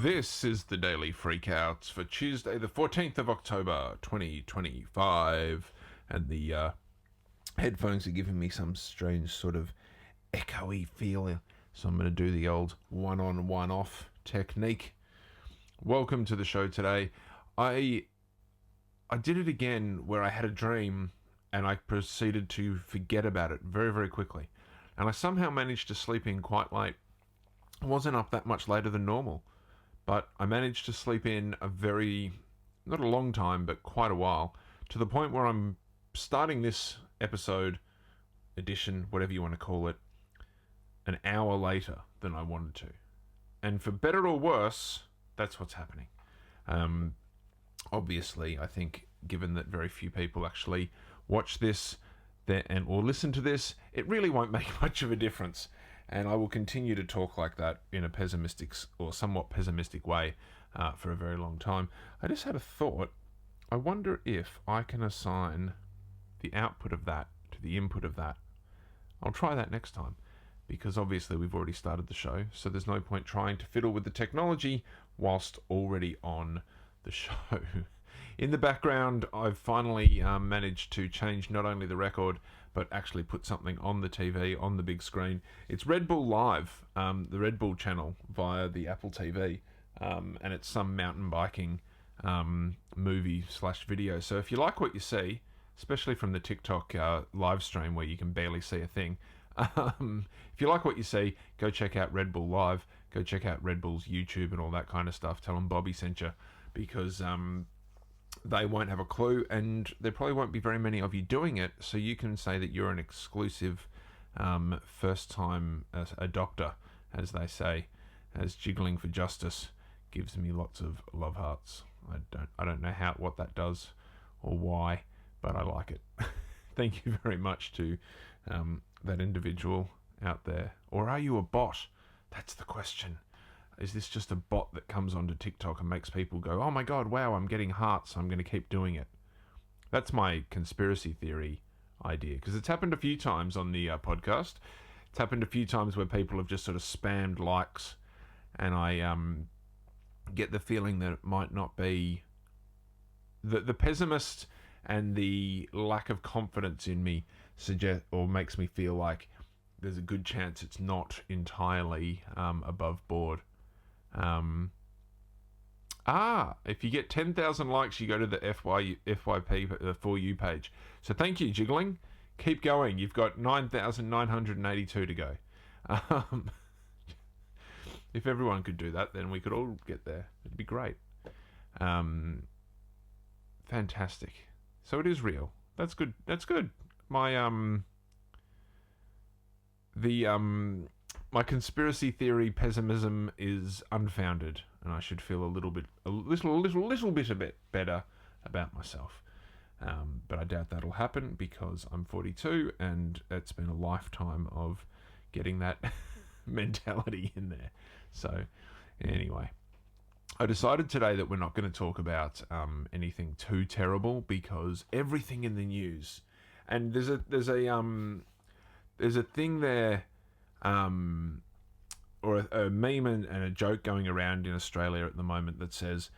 This is the Daily Freakouts for Tuesday, the 14th of October, 2025. And the headphones are giving me some strange sort of echoey feel. So I'm going to do the old one-on, one-off technique. Welcome to the show today. I did it again where I had a dream and I proceeded to forget about it very, very quickly. And I somehow managed to sleep in quite late. I wasn't up that much later than normal. But I managed to sleep in not a long time, but quite a while, to the point where I'm starting this episode, edition, whatever you want to call it, an hour later than I wanted to. And for better or worse, that's what's happening. Obviously, I think, given that very few people actually watch this or listen to this, it really won't make much of a difference. And I will continue to talk like that in a pessimistic or somewhat pessimistic way for a very long time. I just had a thought. I wonder if I can assign the output of that to the input of that. I'll try that next time, because obviously we've already started the show, so there's no point trying to fiddle with the technology whilst already on the show. In the background, I've finally managed to change not only the record, but actually put something on the TV, on the big screen. It's Red Bull Live, the Red Bull channel via the Apple TV, and it's some mountain biking movie/video. So if you like what you see, especially from the TikTok live stream where you can barely see a thing, if you like what you see, go check out Red Bull Live, go check out Red Bull's YouTube and all that kind of stuff. Tell them Bobby sent you, because they won't have a clue, and there probably won't be very many of you doing it, so you can say that you're an exclusive first-time adopter, as they say, as Jiggling for Justice gives me lots of love hearts. I don't know what that does or why, but I like it. Thank you very much to that individual out there. Or are you a bot? That's the question. Is this just a bot that comes onto TikTok and makes people go, oh my god, wow, I'm getting hearts, so I'm going to keep doing it? That's my conspiracy theory idea, because it's happened a few times on the podcast. It's happened a few times where people have just sort of spammed likes, and I get the feeling that it might not be... The pessimist and the lack of confidence in me makes me feel like there's a good chance it's not entirely above board. If you get 10,000 likes, you go to the FYP, the For You page. So thank you, Jiggling. Keep going. You've got 9,982 to go. If everyone could do that, then we could all get there. It'd be great. Fantastic. So it is real. That's good. My conspiracy theory pessimism is unfounded, and I should feel a little bit better about myself. But I doubt that'll happen, because I'm 42 and it's been a lifetime of getting that mentality in there. So anyway, I decided today that we're not going to talk about anything too terrible, because everything in the news, and there's a thing there. Or a meme and a joke going around in Australia at the moment that says,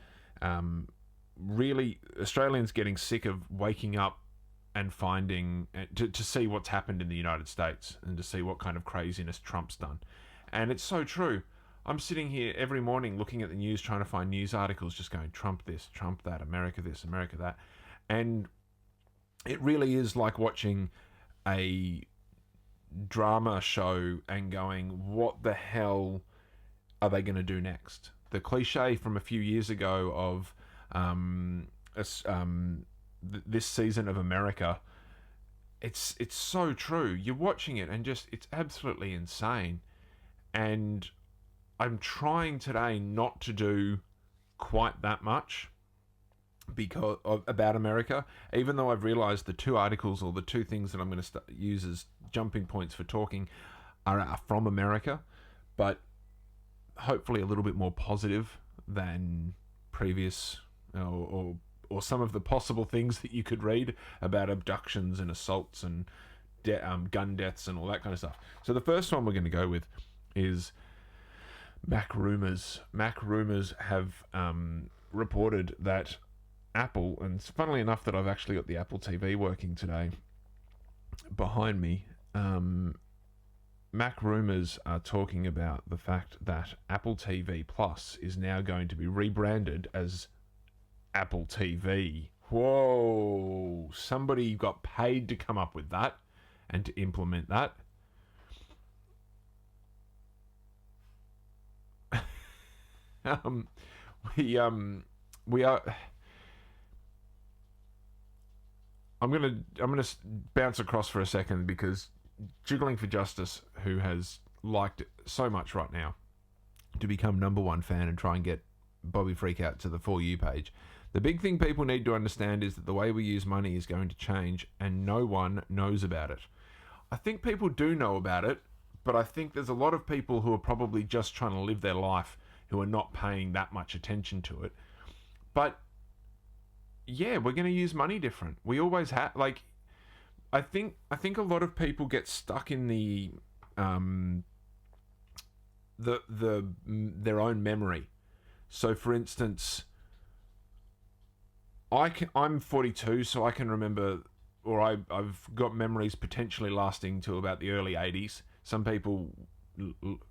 really, Australians getting sick of waking up and finding, to see what's happened in the United States and to see what kind of craziness Trump's done. And it's so true. I'm sitting here every morning looking at the news, trying to find news articles, just going, Trump this, Trump that, America this, America that. And it really is like watching a drama show and going, what the hell are they going to do next? The cliche from a few years ago of this season of America, it's so true. You're watching it and just, it's absolutely insane. And I'm trying today not to do quite that much about America, even though I've realized the two articles or the two things that I'm going to use as jumping points for talking are from America, but hopefully a little bit more positive than previous or some of the possible things that you could read about abductions and assaults and gun deaths and all that kind of stuff. So the first one we're going to go with is Mac rumors have reported that Apple, and it's funnily enough that I've actually got the Apple TV working today behind me. Mac rumors are talking about the fact that Apple TV Plus is now going to be rebranded as Apple TV. Whoa! Somebody got paid to come up with that and to implement that. We are. I'm gonna bounce across for a second because Jiggling for Justice, who has liked it so much right now to become number one fan and try and get Bobby Freakout to the For You page. The big thing people need to understand is that the way we use money is going to change and no one knows about it. I think people do know about it, but I think there's a lot of people who are probably just trying to live their life who are not paying that much attention to it. But yeah, we're going to use money different. We always have. Like, I think a lot of people get stuck in their own memory. So, for instance, I'm 42, so I can remember, or I've got memories potentially lasting to about the early 80s. Some people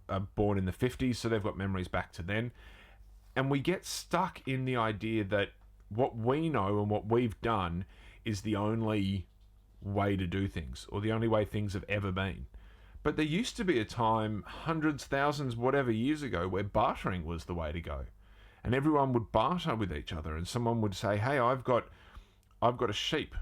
are born in the 50s, so they've got memories back to then. And we get stuck in the idea that what we know and what we've done is the only way to do things, or the only way things have ever been. But there used to be a time, hundreds, thousands, whatever years ago, where bartering was the way to go. And everyone would barter with each other, and someone would say, hey, I've got a sheep.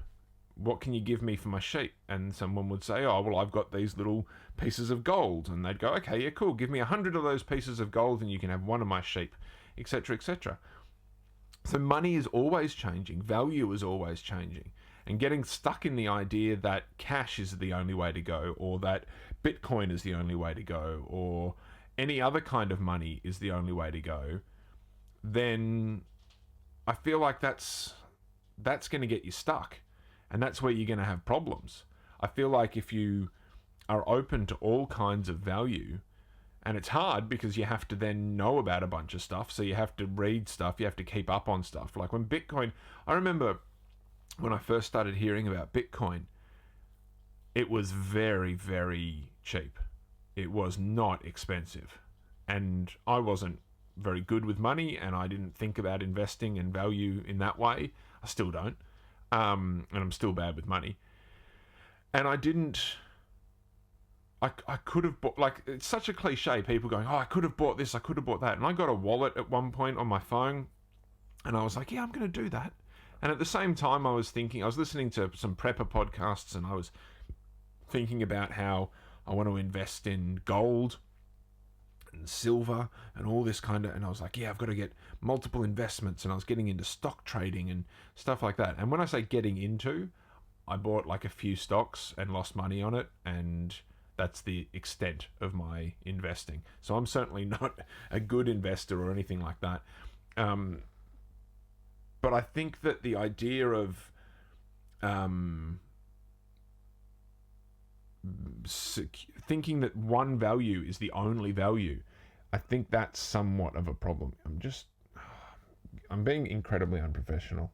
What can you give me for my sheep? And someone would say, oh, well, I've got these little pieces of gold. And they'd go, okay, yeah, cool. Give me 100 of those pieces of gold and you can have one of my sheep, etc., etc. So money is always changing. Value is always changing. And getting stuck in the idea that cash is the only way to go, or that Bitcoin is the only way to go, or any other kind of money is the only way to go, then I feel like that's going to get you stuck. And that's where you're going to have problems. I feel like if you are open to all kinds of value, and it's hard because you have to then know about a bunch of stuff. So you have to read stuff. You have to keep up on stuff. Like when Bitcoin, I remember when I first started hearing about Bitcoin, it was very, very cheap. It was not expensive. And I wasn't very good with money, and I didn't think about investing and value in that way. I still don't. And I'm still bad with money. And I could have bought, like, it's such a cliche, people going, oh, I could have bought this, I could have bought that. And I got a wallet at one point on my phone, and I was like, yeah, I'm going to do that. And at the same time, I was listening to some prepper podcasts, and I was thinking about how I want to invest in gold and silver and all this kind of, and I was like, yeah, I've got to get multiple investments, and I was getting into stock trading and stuff like that. And when I say getting into, I bought like a few stocks and lost money on it, and that's the extent of my investing. So I'm certainly not a good investor or anything like that. But I think that the idea of thinking that one value is the only value, I think that's somewhat of a problem. I'm being incredibly unprofessional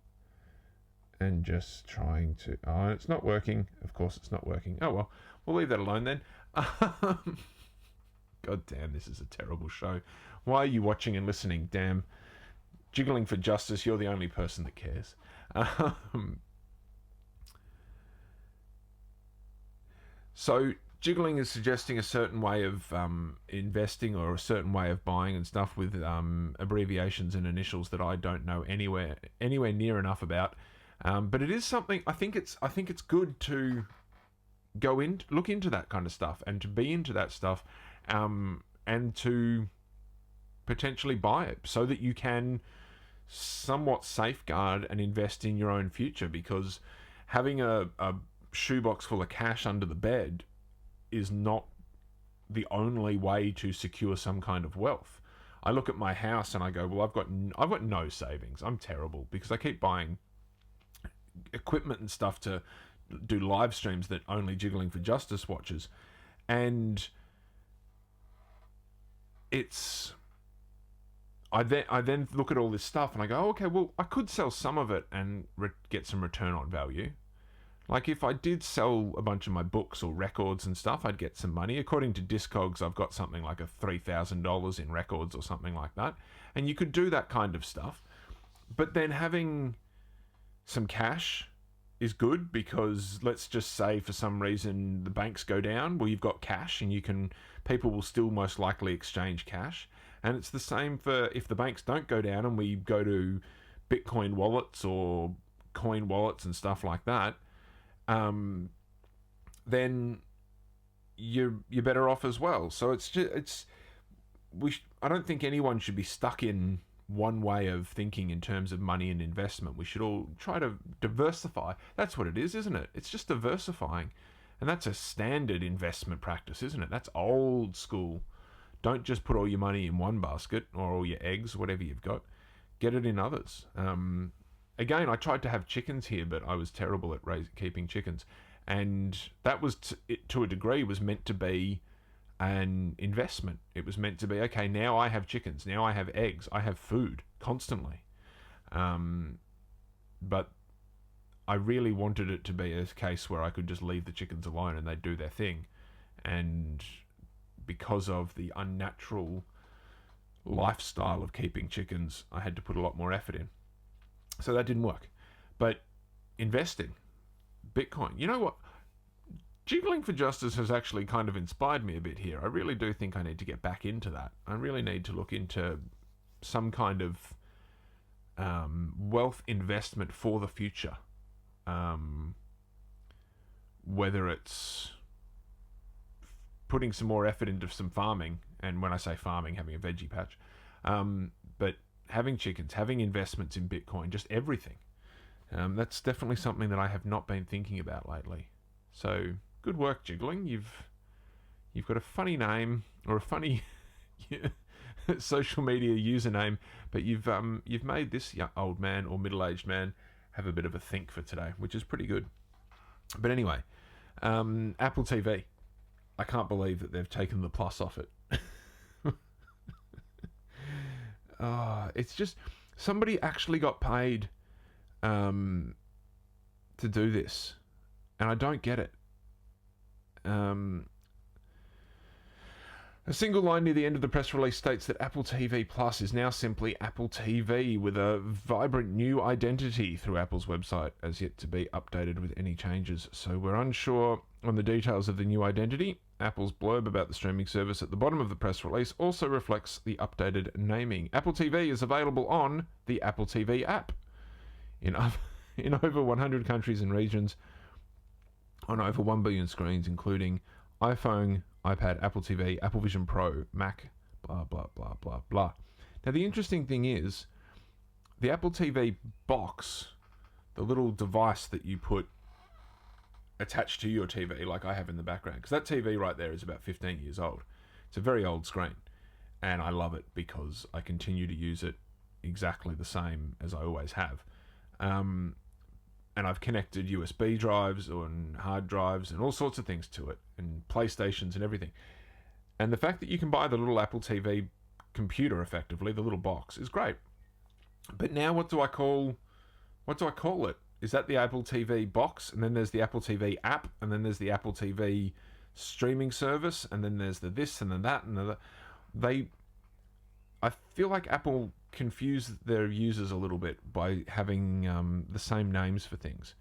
and just trying to, oh, it's not working. Of course it's not working. Oh well, we'll leave that alone then. God damn, this is a terrible show. Why are you watching and listening? Damn. Jiggling for Justice, you're the only person that cares. So Jiggling is suggesting a certain way of investing, or a certain way of buying and stuff with abbreviations and initials that I don't know anywhere near enough about. But it is something, I think it's good to look into that kind of stuff, and to be into that stuff, and to potentially buy it so that you can somewhat safeguard and invest in your own future, because having a shoebox full of cash under the bed is not the only way to secure some kind of wealth. I look at my house and I go, well, I've got no savings. I'm terrible because I keep buying equipment and stuff to do live streams that only Jiggling for Justice watches, and it's I then look at all this stuff and I go, okay, well, I could sell some of it and get some return on value. Like if I did sell a bunch of my books or records and stuff, I'd get some money. According to Discogs, I've got something like a $3,000 in records or something like that. And you could do that kind of stuff. But then having some cash is good, because let's just say for some reason the banks go down. Well, you've got cash and people will still most likely exchange cash. And it's the same for if the banks don't go down and we go to Bitcoin wallets or coin wallets and stuff like that. Then you're better off as well. So I don't think anyone should be stuck in one way of thinking in terms of money and investment. We should all try to diversify. That's what it is, isn't it? It's just diversifying. And that's a standard investment practice, isn't it? That's old school. Don't just put all your money in one basket or all your eggs, whatever you've got. Get it in others. Again, I tried to have chickens here, but I was terrible at keeping chickens. And that was, to a degree, was meant to be an investment. It was meant to be, okay, now I have chickens, now I have eggs, I have food constantly. But I really wanted it to be a case where I could just leave the chickens alone and they'd do their thing. And because of the unnatural lifestyle of keeping chickens, I had to put a lot more effort in. So that didn't work. But investing, Bitcoin, you know what? Jiggling for Justice has actually kind of inspired me a bit here. I really do think I need to get back into that. I really need to look into some kind of wealth investment for the future. Whether it's putting some more effort into some farming, and when I say farming, having a veggie patch, but having chickens, having investments in Bitcoin, just everything. That's definitely something that I have not been thinking about lately. So good work, Jiggling. You've got a funny name, or a funny social media username, but you've made this old man or middle-aged man have a bit of a think for today, which is pretty good. But anyway, Apple TV. I can't believe that they've taken the plus off it. It's just, somebody actually got paid to do this, and I don't get it. A single line near the end of the press release states that Apple TV Plus is now simply Apple TV, with a vibrant new identity through Apple's website, as yet to be updated with any changes. So we're unsure on the details of the new identity. Apple's blurb about the streaming service at the bottom of the press release also reflects the updated naming. Apple TV is available on the Apple TV app in over 100 countries and regions, on over 1 billion screens, including iPhone, iPad, Apple TV, Apple Vision Pro, Mac, blah, blah, blah, blah, blah. Now, the interesting thing is, the Apple TV box, the little device that you put attached to your TV, like I have in the background, because that TV right there is about 15 years old. It's a very old screen, and I love it because I continue to use it exactly the same as I always have. And I've connected USB drives and hard drives and all sorts of things to it, and PlayStations and everything. And the fact that you can buy the little Apple TV computer, effectively, the little box, is great. But now what do I call it? Is that the Apple TV box? And then there's the Apple TV app, and then there's the Apple TV streaming service, and then there's the this and then that and the... I feel like Apple confuse their users a little bit by having the same names for things.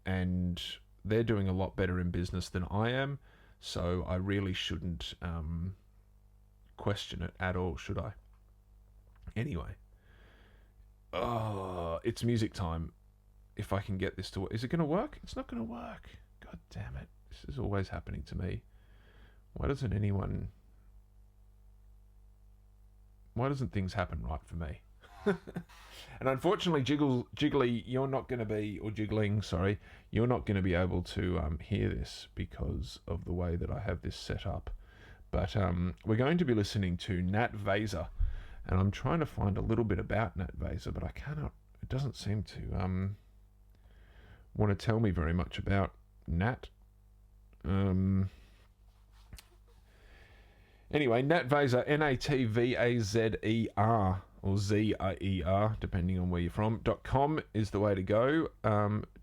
And they're doing a lot better in business than I am, so I really shouldn't question it at all, should I? Anyway. It's music time. If I can get this to work. Is it going to work? It's not going to work. God damn it. This is always happening to me. Why doesn't things happen right for me? And unfortunately, Jiggly, you're not going to be, or Jiggling, sorry, you're not going to be able to hear this because of the way that I have this set up. But we're going to be listening to Nat Vazer, and I'm trying to find a little bit about Nat Vazer, but I cannot. It doesn't seem to want to tell me very much about Nat. Anyway, Anyway, Nat Vazer, Natvazer, or Zer, depending on where you're from, .com is the way to go.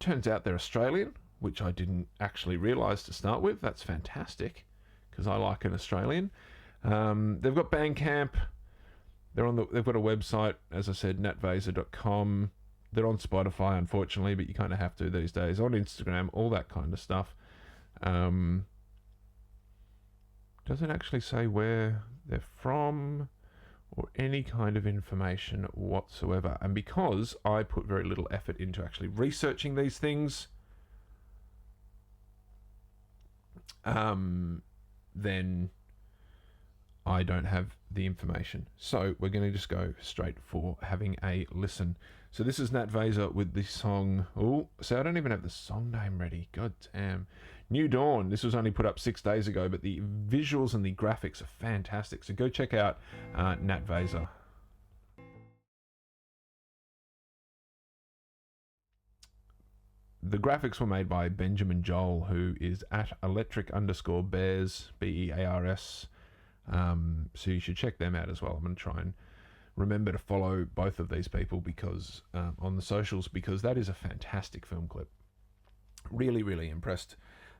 Turns out they're Australian, which I didn't actually realise to start with. That's fantastic, because I like an Australian. They've got Bandcamp. They've got a website, as I said, natvazer.com. They're on Spotify, unfortunately, but you kind of have to these days. On Instagram, all that kind of stuff. Doesn't actually say where they're from or any kind of information whatsoever. And because I put very little effort into actually researching these things, then I don't have the information. So we're going to just go straight for having a listen. So this is Nat Vazer with the song... Oh, so I don't even have the song name ready. God damn. New Dawn. This was only put up 6 days ago, but the visuals and the graphics are fantastic. So go check out Nat Vazer. The graphics were made by Benjamin Joel, who is at electric_bears, BEARS. So you should check them out as well. I'm going to try and remember to follow both of these people because on the socials, because that is a fantastic film clip. Really, really impressed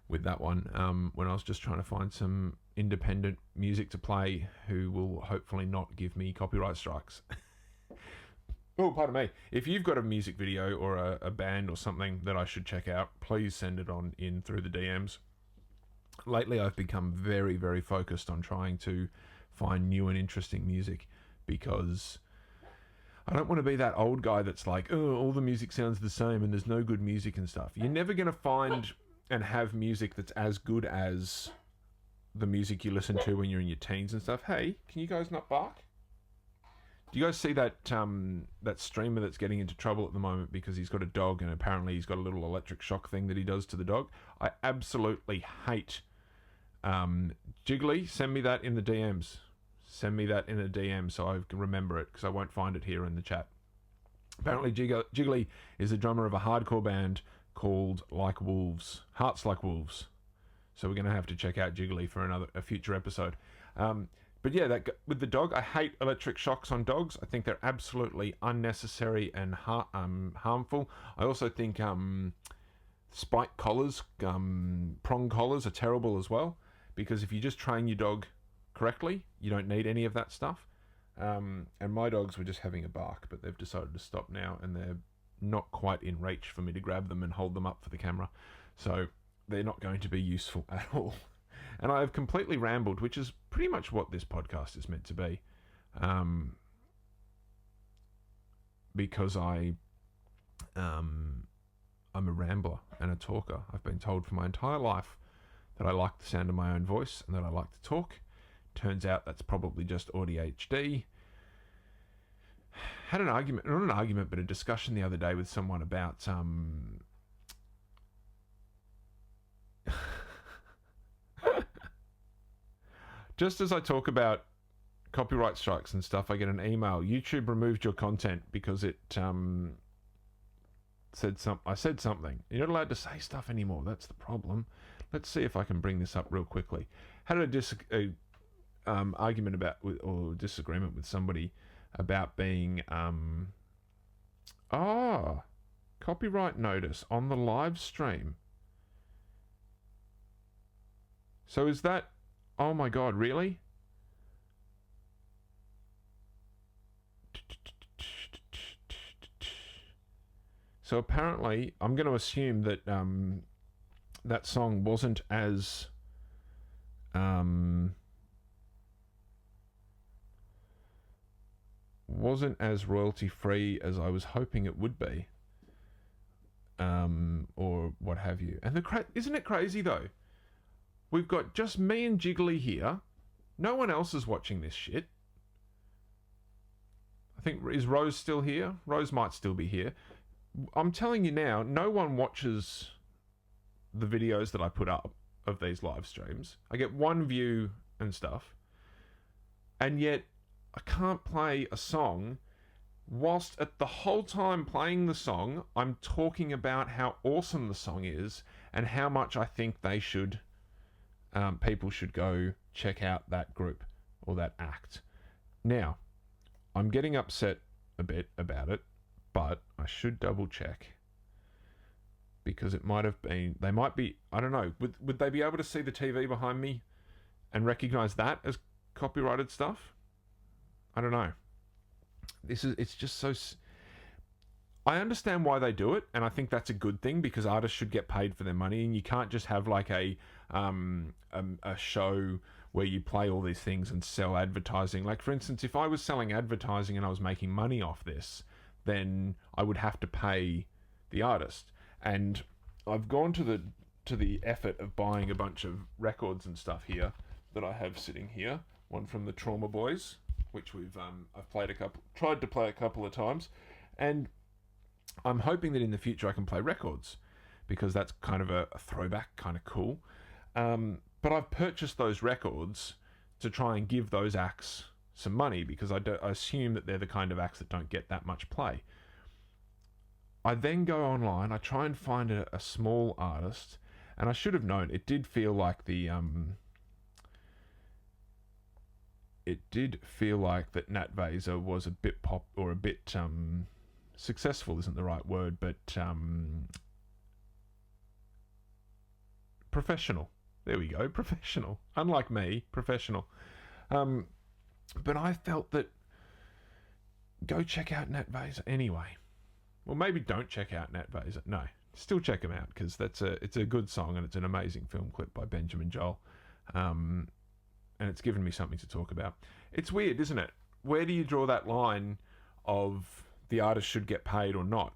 with that one when I was just trying to find some independent music to play who will hopefully not give me copyright strikes. Oh, pardon me. If you've got a music video or a band or something that I should check out, please send it on in through the DMs. Lately, I've become very, very focused on trying to find new and interesting music because I don't want to be that old guy that's like, oh, all the music sounds the same and there's no good music and stuff. You're never going to find and have music that's as good as the music you listen to when you're in your teens and stuff. Hey, can you guys not bark? Do you guys see that that streamer that's getting into trouble at the moment because he's got a dog and apparently he's got a little electric shock thing that he does to the dog? I absolutely hate Jiggly. Send me that in the DMs. Send me that in a DM so I can remember it because I won't find it here in the chat. Apparently Jiggly is the drummer of a hardcore band called Like Wolves, Hearts Like Wolves. So we're going to have to check out Jiggly for a future episode. But yeah, with the dog, I hate electric shocks on dogs. I think they're absolutely unnecessary and harmful. I also think spike collars, prong collars are terrible as well, because if you just train your dog correctly, you don't need any of that stuff. And my dogs were just having a bark, but they've decided to stop now, and they're not quite in reach for me to grab them and hold them up for the camera. So they're not going to be useful at all. And I've completely rambled, which is pretty much what this podcast is meant to be. Because I'm a rambler and a talker. I've been told for my entire life that I like the sound of my own voice and that I like to talk. Turns out that's probably just ADHD. Had an argument, not an argument, but a discussion the other day with someone about just as I talk about copyright strikes and stuff, I get an email. YouTube removed your content because it I said something. You're not allowed to say stuff anymore. That's the problem. Let's see if I can bring this up real quickly. Had a argument about or disagreement with somebody about being copyright notice on the live stream. So is that... Oh my god, really? So apparently, I'm going to assume that that song wasn't as royalty free as I was hoping it would be, or what have you. And isn't it crazy though? We've got just me and Jiggly here. No one else is watching this shit. I think, is Rose still here? Rose might still be here. I'm telling you now, no one watches the videos that I put up of these live streams. I get one view and stuff. And yet, I can't play a song whilst at the whole time playing the song, I'm talking about how awesome the song is and how much I think they should... people should go check out that group or that act. Now, I'm getting upset a bit about it, but I should double check, because it might have been, they might be, I don't know, would they be able to see the TV behind me and recognize that as copyrighted stuff? I don't know. It's just so, I understand why they do it, and I think that's a good thing, because artists should get paid for their money, and you can't just have like a show where you play all these things and sell advertising. Like, for instance, if I was selling advertising and I was making money off this, then I would have to pay the artist. And I've gone to the effort of buying a bunch of records and stuff here that I have sitting here. One from the Trauma Boys, which I've tried to play a couple of times, and I'm hoping that in the future I can play records, because that's kind of a throwback, kind of cool. But I've purchased those records to try and give those acts some money, because I assume that they're the kind of acts that don't get that much play. I then go online, I try and find a small artist, and I should have known, it did feel like that Nat Vazer was a bit successful isn't the right word, but professional. There we go, professional. Unlike me, professional. But I felt that, go check out Nat Vazer anyway. Well, maybe don't check out Nat Vazer. No, still check him out, because it's a good song, and it's an amazing film clip by Benjamin Joel. And it's given me something to talk about. It's weird, isn't it? Where do you draw that line of the artist should get paid or not?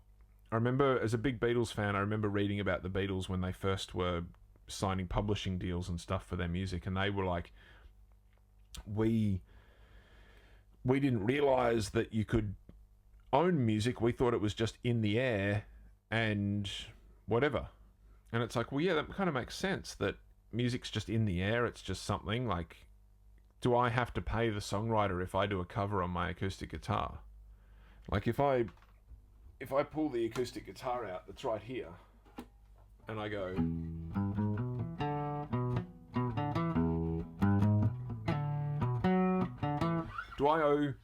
I remember, as a big Beatles fan, I remember reading about the Beatles when they first were signing publishing deals and stuff for their music, and they were like, we didn't realize that you could own music. We thought it was just in the air and whatever. And it's like, well, yeah, that kind of makes sense, that music's just in the air. It's just something. Like, do I have to pay the songwriter if I do a cover on my acoustic guitar? Like, if I pull the acoustic guitar out that's right here, and I go, do I owe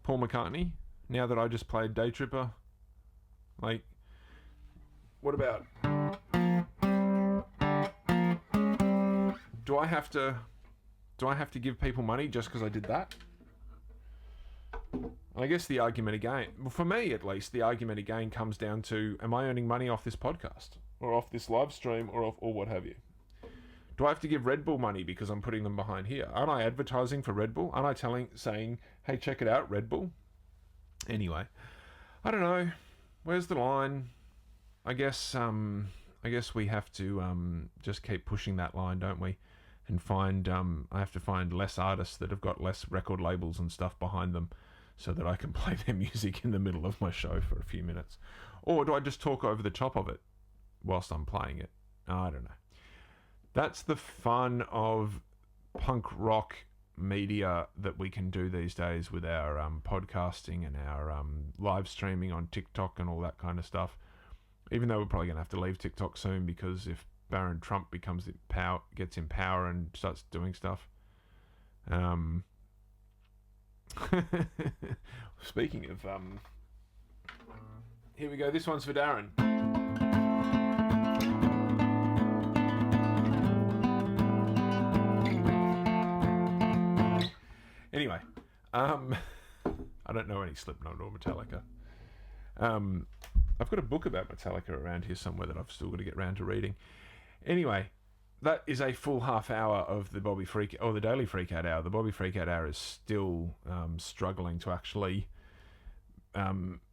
Paul McCartney now that I just played Day Tripper? Like, what about, do I have to give people money just because I did that? I guess the argument again, well, for me at least, the argument again comes down to, am I earning money off this podcast, or off this live stream, or what have you? Do I have to give Red Bull money because I'm putting them behind here? Aren't I advertising for Red Bull? Aren't I saying, hey, check it out, Red Bull? Anyway, I don't know. Where's the line? I guess we have to just keep pushing that line, don't we? And I have to find less artists that have got less record labels and stuff behind them, so that I can play their music in the middle of my show for a few minutes. Or do I just talk over the top of it whilst I'm playing it? I don't know. That's the fun of punk rock media that we can do these days with our podcasting and our live streaming on TikTok and all that kind of stuff. Even though we're probably going to have to leave TikTok soon, because if Barron Trump gets in power and starts doing stuff. Speaking of, here we go. This one's for Darren. Anyway, I don't know any Slipknot or Metallica. I've got a book about Metallica around here somewhere that I've still got to get around to reading. Anyway, that is a full half hour of the the Daily Freakout Hour. The Bobby Freakout Hour is still struggling to actually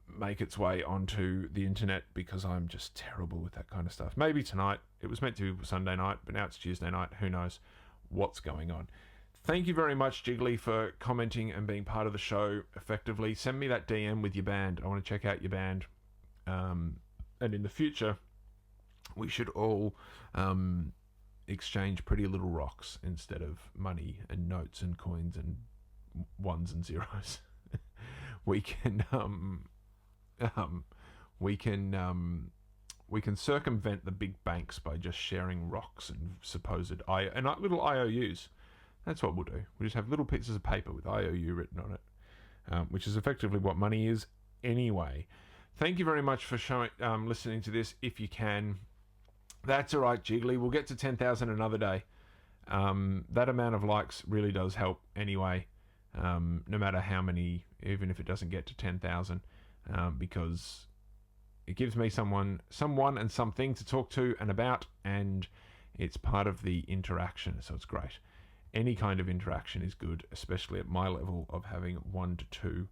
make its way onto the internet, because I'm just terrible with that kind of stuff. Maybe tonight. It was meant to be Sunday night, but now it's Tuesday night. Who knows what's going on? Thank you very much, Jiggly, for commenting and being part of the show effectively. Send me that DM with your band. I want to check out your band. And in the future, we should all exchange pretty little rocks instead of money and notes and coins and ones and zeros. we can circumvent the big banks by just sharing rocks and little IOUs. That's what we'll do. We'll just have little pieces of paper with IOU written on it, which is effectively what money is anyway. Thank you very much for listening to this. If you can, that's all right, Jiggly. We'll get to 10,000 another day. That amount of likes really does help anyway, no matter how many, even if it doesn't get to 10,000, because it gives me someone and something to talk to and about, and it's part of the interaction, so it's great. Any kind of interaction is good, especially at my level of having 1 to 2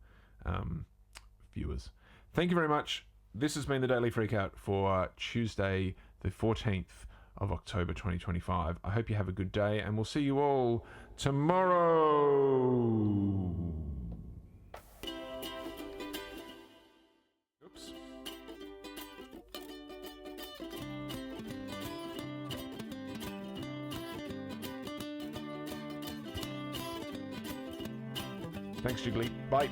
viewers. Thank you very much. This has been the Daily Freakout for Tuesday, the 14th of October 2025. I hope you have a good day, and we'll see you all tomorrow. Oops. Thanks, Jiggly. Bye.